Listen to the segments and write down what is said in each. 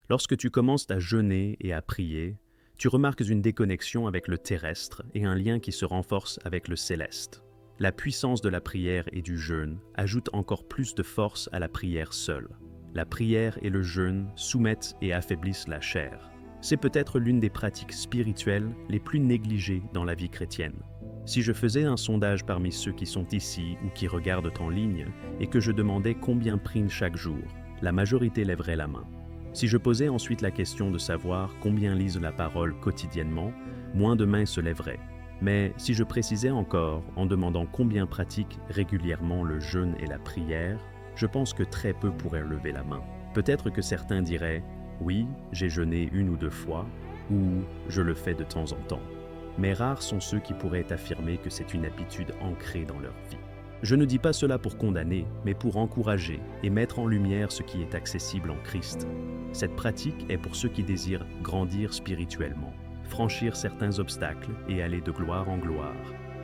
Lorsque tu commences à jeûner et à prier, tu remarques une déconnexion avec le terrestre et un lien qui se renforce avec le céleste. La puissance de la prière et du jeûne ajoute encore plus de force à la prière seule. La prière et le jeûne soumettent et affaiblissent la chair. C'est peut-être l'une des pratiques spirituelles les plus négligées dans la vie chrétienne. Si je faisais un sondage parmi ceux qui sont ici ou qui regardent en ligne et que je demandais combien prient chaque jour, la majorité lèverait la main. Si je posais ensuite la question de savoir combien lisent la parole quotidiennement, moins de mains se lèveraient. Mais si je précisais encore en demandant combien pratiquent régulièrement le jeûne et la prière, je pense que très peu pourraient lever la main. Peut-être que certains diraient « Oui, j'ai jeûné 1 ou 2 fois » ou « Je le fais de temps en temps ». Mais rares sont ceux qui pourraient affirmer que c'est une habitude ancrée dans leur vie. Je ne dis pas cela pour condamner, mais pour encourager et mettre en lumière ce qui est accessible en Christ. Cette pratique est pour ceux qui désirent grandir spirituellement, franchir certains obstacles et aller de gloire en gloire,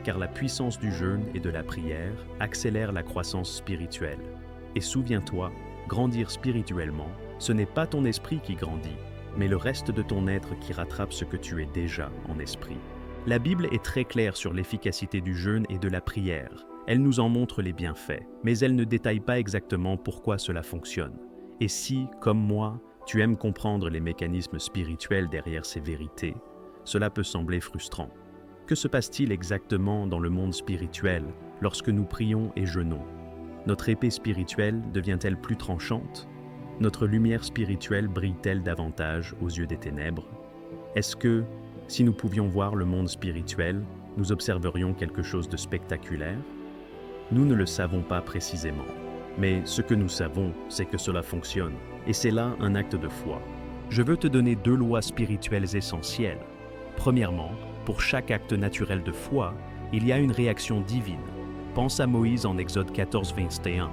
car la puissance du jeûne et de la prière accélère la croissance spirituelle. Et souviens-toi, grandir spirituellement, ce n'est pas ton esprit qui grandit, mais le reste de ton être qui rattrape ce que tu es déjà en esprit. La Bible est très claire sur l'efficacité du jeûne et de la prière. Elle nous en montre les bienfaits, mais elle ne détaille pas exactement pourquoi cela fonctionne. Et si, comme moi, tu aimes comprendre les mécanismes spirituels derrière ces vérités, cela peut sembler frustrant. Que se passe-t-il exactement dans le monde spirituel lorsque nous prions et jeûnons? Notre épée spirituelle devient-elle plus tranchante? Notre lumière spirituelle brille-t-elle davantage aux yeux des ténèbres? Est-ce que, si nous pouvions voir le monde spirituel, nous observerions quelque chose de spectaculaire? Nous ne le savons pas précisément, mais ce que nous savons, c'est que cela fonctionne, et c'est là un acte de foi. Je veux te donner 2 lois spirituelles essentielles. Premièrement, pour chaque acte naturel de foi, il y a une réaction divine. Pense à Moïse en Exode 14, 21.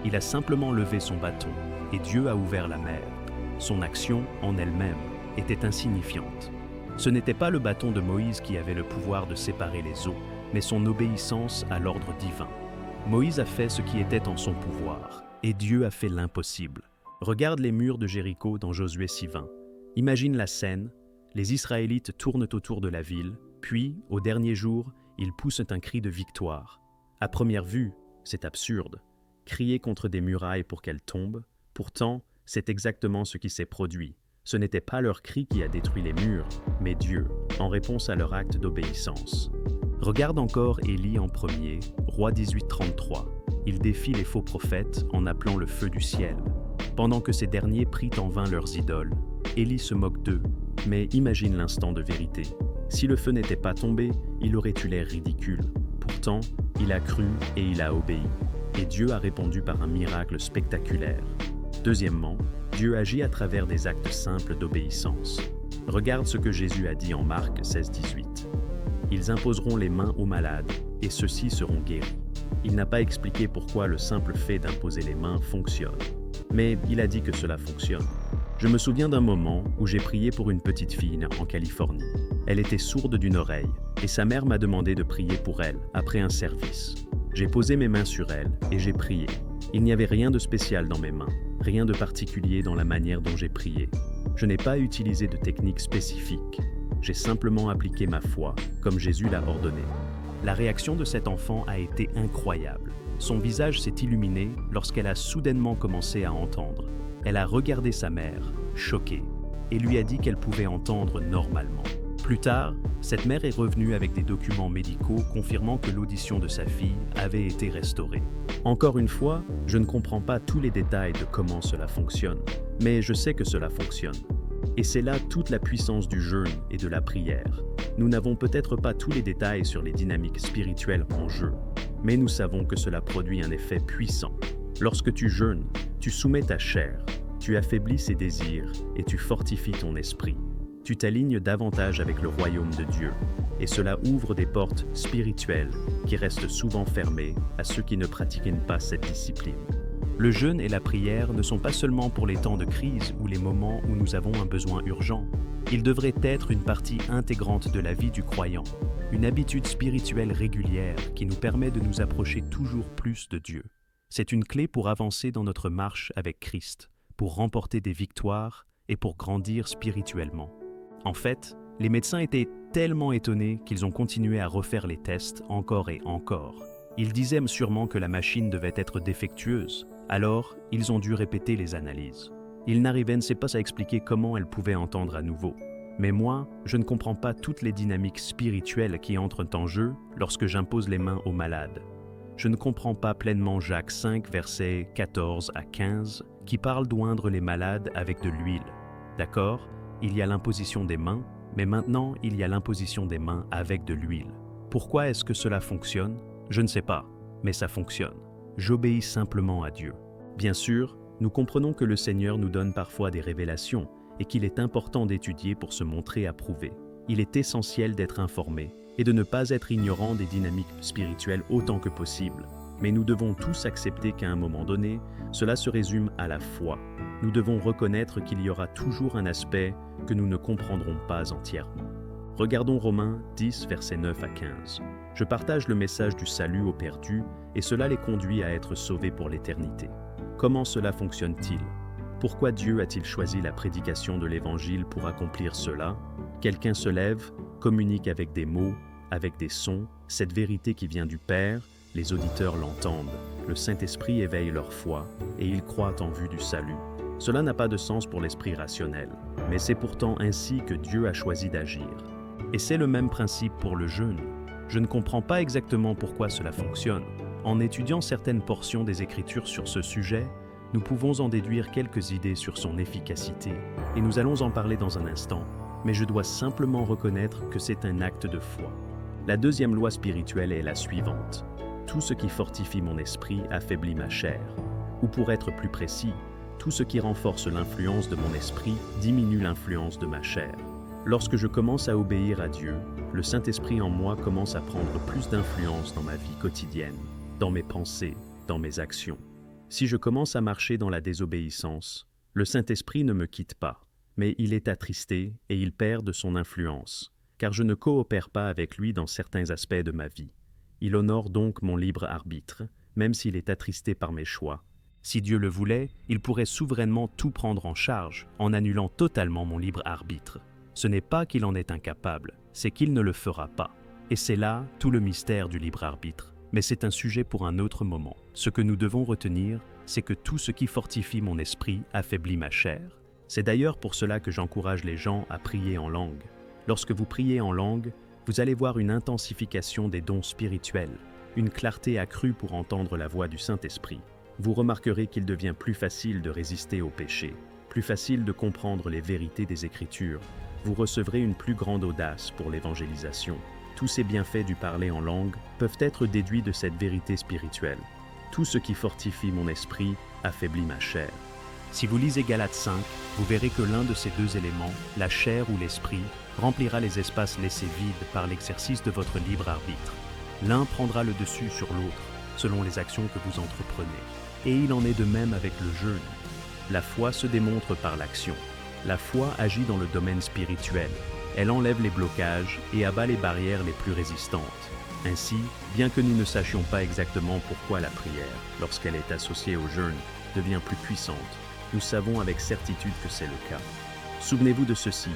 Il a simplement levé son bâton, et Dieu a ouvert la mer. Son action, en elle-même, était insignifiante. Ce n'était pas le bâton de Moïse qui avait le pouvoir de séparer les eaux, mais son obéissance à l'ordre divin. Moïse a fait ce qui était en son pouvoir, et Dieu a fait l'impossible. Regarde les murs de Jéricho dans Josué 6:20. Imagine la scène, les Israélites tournent autour de la ville, puis, au dernier jour, ils poussent un cri de victoire. À première vue, c'est absurde. Crier contre des murailles pour qu'elles tombent, pourtant, c'est exactement ce qui s'est produit. Ce n'était pas leur cri qui a détruit les murs, mais Dieu, en réponse à leur acte d'obéissance. Regarde encore Élie en premier, roi 18:33. Il défie les faux prophètes en appelant le feu du ciel. Pendant que ces derniers prient en vain leurs idoles, Élie se moque d'eux, mais imagine l'instant de vérité. Si le feu n'était pas tombé, il aurait eu l'air ridicule. Pourtant, il a cru et il a obéi. Et Dieu a répondu par un miracle spectaculaire. Deuxièmement, Dieu agit à travers des actes simples d'obéissance. Regarde ce que Jésus a dit en Marc 16:18. Ils imposeront les mains aux malades, et ceux-ci seront guéris. Il n'a pas expliqué pourquoi le simple fait d'imposer les mains fonctionne. Mais il a dit que cela fonctionne. Je me souviens d'un moment où j'ai prié pour une petite fille en Californie. Elle était sourde d'une oreille, et sa mère m'a demandé de prier pour elle après un service. J'ai posé mes mains sur elle et j'ai prié. Il n'y avait rien de spécial dans mes mains, rien de particulier dans la manière dont j'ai prié. Je n'ai pas utilisé de technique spécifique. J'ai simplement appliqué ma foi, comme Jésus l'a ordonné. La réaction de cet enfant a été incroyable. Son visage s'est illuminé lorsqu'elle a soudainement commencé à entendre. Elle a regardé sa mère, choquée, et lui a dit qu'elle pouvait entendre normalement. Plus tard, cette mère est revenue avec des documents médicaux confirmant que l'audition de sa fille avait été restaurée. Encore une fois, je ne comprends pas tous les détails de comment cela fonctionne, mais je sais que cela fonctionne. Et c'est là toute la puissance du jeûne et de la prière. Nous n'avons peut-être pas tous les détails sur les dynamiques spirituelles en jeu, mais nous savons que cela produit un effet puissant. Lorsque tu jeûnes, tu soumets ta chair, tu affaiblis ses désirs et tu fortifies ton esprit. Tu t'alignes davantage avec le royaume de Dieu, et cela ouvre des portes spirituelles qui restent souvent fermées à ceux qui ne pratiquent pas cette discipline. Le jeûne et la prière ne sont pas seulement pour les temps de crise ou les moments où nous avons un besoin urgent. Ils devraient être une partie intégrante de la vie du croyant, une habitude spirituelle régulière qui nous permet de nous approcher toujours plus de Dieu. C'est une clé pour avancer dans notre marche avec Christ, pour remporter des victoires et pour grandir spirituellement. En fait, les médecins étaient tellement étonnés qu'ils ont continué à refaire les tests encore et encore. Ils disaient sûrement que la machine devait être défectueuse, alors ils ont dû répéter les analyses. Ils n'arrivaient pas à expliquer comment elle pouvait entendre à nouveau. Mais moi, je ne comprends pas toutes les dynamiques spirituelles qui entrent en jeu lorsque j'impose les mains aux malades. Je ne comprends pas pleinement Jacques 5, versets 14 à 15, qui parle d'oindre les malades avec de l'huile. D'accord, il y a l'imposition des mains, mais maintenant il y a l'imposition des mains avec de l'huile. Pourquoi est-ce que cela fonctionne? Je ne sais pas, mais ça fonctionne. J'obéis simplement à Dieu. Bien sûr, nous comprenons que le Seigneur nous donne parfois des révélations et qu'il est important d'étudier pour se montrer approuvé. Il est essentiel d'être informé et de ne pas être ignorant des dynamiques spirituelles autant que possible. Mais nous devons tous accepter qu'à un moment donné, cela se résume à la foi. Nous devons reconnaître qu'il y aura toujours un aspect que nous ne comprendrons pas entièrement. Regardons Romains 10, versets 9 à 15. Je partage le message du salut aux perdus et cela les conduit à être sauvés pour l'éternité. Comment cela fonctionne-t-il? Pourquoi Dieu a-t-il choisi la prédication de l'Évangile pour accomplir cela? Quelqu'un se lève, communique avec des mots, avec des sons, cette vérité qui vient du Père, les auditeurs l'entendent, le Saint-Esprit éveille leur foi et ils croient en vue du salut. Cela n'a pas de sens pour l'esprit rationnel, mais c'est pourtant ainsi que Dieu a choisi d'agir. Et c'est le même principe pour le jeûne. Je ne comprends pas exactement pourquoi cela fonctionne. En étudiant certaines portions des Écritures sur ce sujet, nous pouvons en déduire quelques idées sur son efficacité, et nous allons en parler dans un instant, mais je dois simplement reconnaître que c'est un acte de foi. La deuxième loi spirituelle est la suivante. Tout ce qui fortifie mon esprit affaiblit ma chair. Ou pour être plus précis, tout ce qui renforce l'influence de mon esprit diminue l'influence de ma chair. Lorsque je commence à obéir à Dieu, le Saint-Esprit en moi commence à prendre plus d'influence dans ma vie quotidienne, dans mes pensées, dans mes actions. Si je commence à marcher dans la désobéissance, le Saint-Esprit ne me quitte pas, mais il est attristé et il perd de son influence, car je ne coopère pas avec lui dans certains aspects de ma vie. Il honore donc mon libre arbitre, même s'il est attristé par mes choix. Si Dieu le voulait, il pourrait souverainement tout prendre en charge, en annulant totalement mon libre arbitre. Ce n'est pas qu'il en est incapable, c'est qu'il ne le fera pas. Et c'est là tout le mystère du libre arbitre. Mais c'est un sujet pour un autre moment. Ce que nous devons retenir, c'est que tout ce qui fortifie mon esprit affaiblit ma chair. C'est d'ailleurs pour cela que j'encourage les gens à prier en langue. Lorsque vous priez en langue, vous allez voir une intensification des dons spirituels, une clarté accrue pour entendre la voix du Saint-Esprit. Vous remarquerez qu'il devient plus facile de résister au péché, plus facile de comprendre les vérités des Écritures. Vous recevrez une plus grande audace pour l'évangélisation. Tous ces bienfaits du parler en langue peuvent être déduits de cette vérité spirituelle. Tout ce qui fortifie mon esprit affaiblit ma chair. Si vous lisez Galates 5, vous verrez que l'un de ces deux éléments, la chair ou l'esprit, remplira les espaces laissés vides par l'exercice de votre libre arbitre. L'un prendra le dessus sur l'autre, selon les actions que vous entreprenez. Et il en est de même avec le jeûne. La foi se démontre par l'action. La foi agit dans le domaine spirituel. Elle enlève les blocages et abat les barrières les plus résistantes. Ainsi, bien que nous ne sachions pas exactement pourquoi la prière, lorsqu'elle est associée au jeûne, devient plus puissante, nous savons avec certitude que c'est le cas. Souvenez-vous de ceci.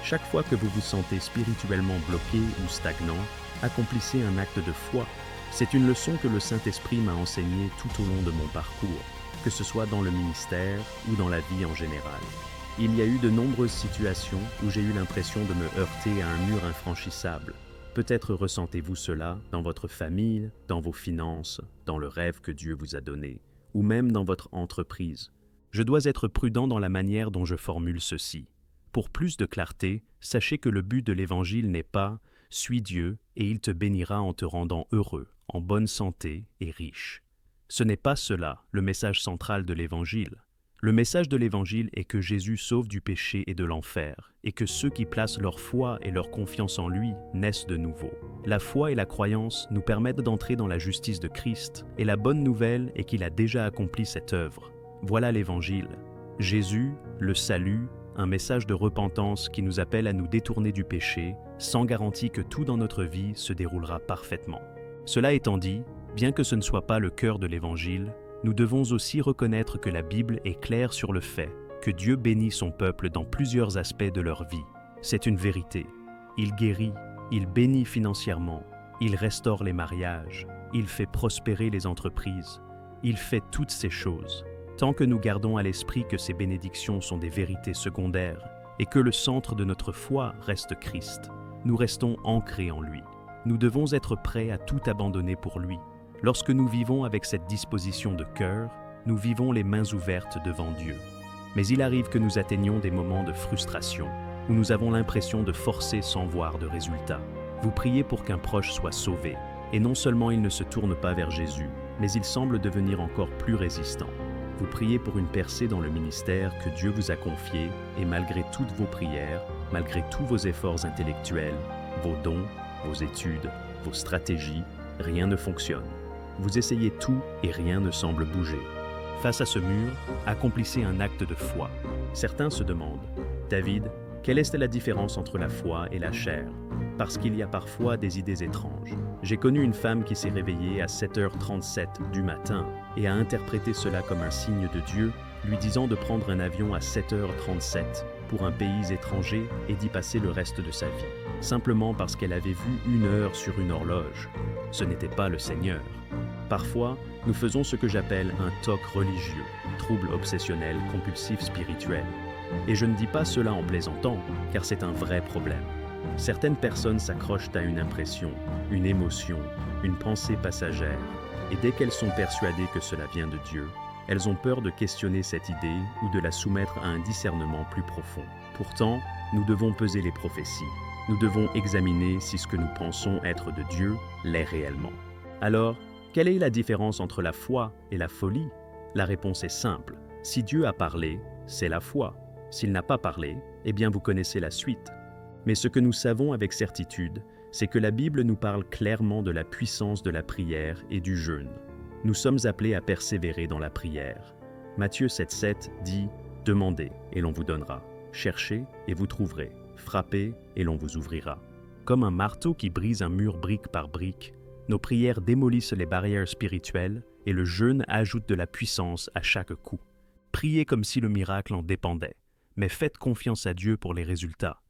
Chaque fois que vous vous sentez spirituellement bloqué ou stagnant, accomplissez un acte de foi. C'est une leçon que le Saint-Esprit m'a enseignée tout au long de mon parcours, que ce soit dans le ministère ou dans la vie en général. Il y a eu de nombreuses situations où j'ai eu l'impression de me heurter à un mur infranchissable. Peut-être ressentez-vous cela dans votre famille, dans vos finances, dans le rêve que Dieu vous a donné, ou même dans votre entreprise. Je dois être prudent dans la manière dont je formule ceci. Pour plus de clarté, sachez que le but de l'Évangile n'est pas « suis Dieu et il te bénira en te rendant heureux, en bonne santé et riche ». Ce n'est pas cela le message central de l'Évangile. Le message de l'Évangile est que Jésus sauve du péché et de l'enfer, et que ceux qui placent leur foi et leur confiance en lui naissent de nouveau. La foi et la croyance nous permettent d'entrer dans la justice de Christ, et la bonne nouvelle est qu'il a déjà accompli cette œuvre. Voilà l'Évangile. Jésus, le salut, un message de repentance qui nous appelle à nous détourner du péché, sans garantie que tout dans notre vie se déroulera parfaitement. Cela étant dit, bien que ce ne soit pas le cœur de l'Évangile, nous devons aussi reconnaître que la Bible est claire sur le fait que Dieu bénit son peuple dans plusieurs aspects de leur vie. C'est une vérité. Il guérit, il bénit financièrement, il restaure les mariages, il fait prospérer les entreprises, il fait toutes ces choses. Tant que nous gardons à l'esprit que ces bénédictions sont des vérités secondaires et que le centre de notre foi reste Christ, nous restons ancrés en lui. Nous devons être prêts à tout abandonner pour lui. Lorsque nous vivons avec cette disposition de cœur, nous vivons les mains ouvertes devant Dieu. Mais il arrive que nous atteignions des moments de frustration, où nous avons l'impression de forcer sans voir de résultat. Vous priez pour qu'un proche soit sauvé, et non seulement il ne se tourne pas vers Jésus, mais il semble devenir encore plus résistant. Vous priez pour une percée dans le ministère que Dieu vous a confié, et malgré toutes vos prières, malgré tous vos efforts intellectuels, vos dons, vos études, vos stratégies, rien ne fonctionne. Vous essayez tout et rien ne semble bouger. Face à ce mur, accomplissez un acte de foi. Certains se demandent, David, quelle est la différence entre la foi et la chair? Parce qu'il y a parfois des idées étranges. J'ai connu une femme qui s'est réveillée à 7h37 du matin et a interprété cela comme un signe de Dieu, lui disant de prendre un avion à 7h37 pour un pays étranger et d'y passer le reste de sa vie, simplement parce qu'elle avait vu 1 heure sur une horloge. Ce n'était pas le Seigneur. Parfois, nous faisons ce que j'appelle un TOC religieux, trouble obsessionnel compulsif spirituel. Et je ne dis pas cela en plaisantant, car c'est un vrai problème. Certaines personnes s'accrochent à une impression, une émotion, une pensée passagère, et dès qu'elles sont persuadées que cela vient de Dieu, elles ont peur de questionner cette idée ou de la soumettre à un discernement plus profond. Pourtant, nous devons peser les prophéties. Nous devons examiner si ce que nous pensons être de Dieu l'est réellement. Alors, quelle est la différence entre la foi et la folie? La réponse est simple. Si Dieu a parlé, c'est la foi. S'il n'a pas parlé, eh bien vous connaissez la suite. Mais ce que nous savons avec certitude, c'est que la Bible nous parle clairement de la puissance de la prière et du jeûne. Nous sommes appelés à persévérer dans la prière. Matthieu 7,7 dit « Demandez et l'on vous donnera, cherchez et vous trouverez, frappez et l'on vous ouvrira ». Comme un marteau qui brise un mur brique par brique, nos prières démolissent les barrières spirituelles et le jeûne ajoute de la puissance à chaque coup. Priez comme si le miracle en dépendait, mais faites confiance à Dieu pour les résultats.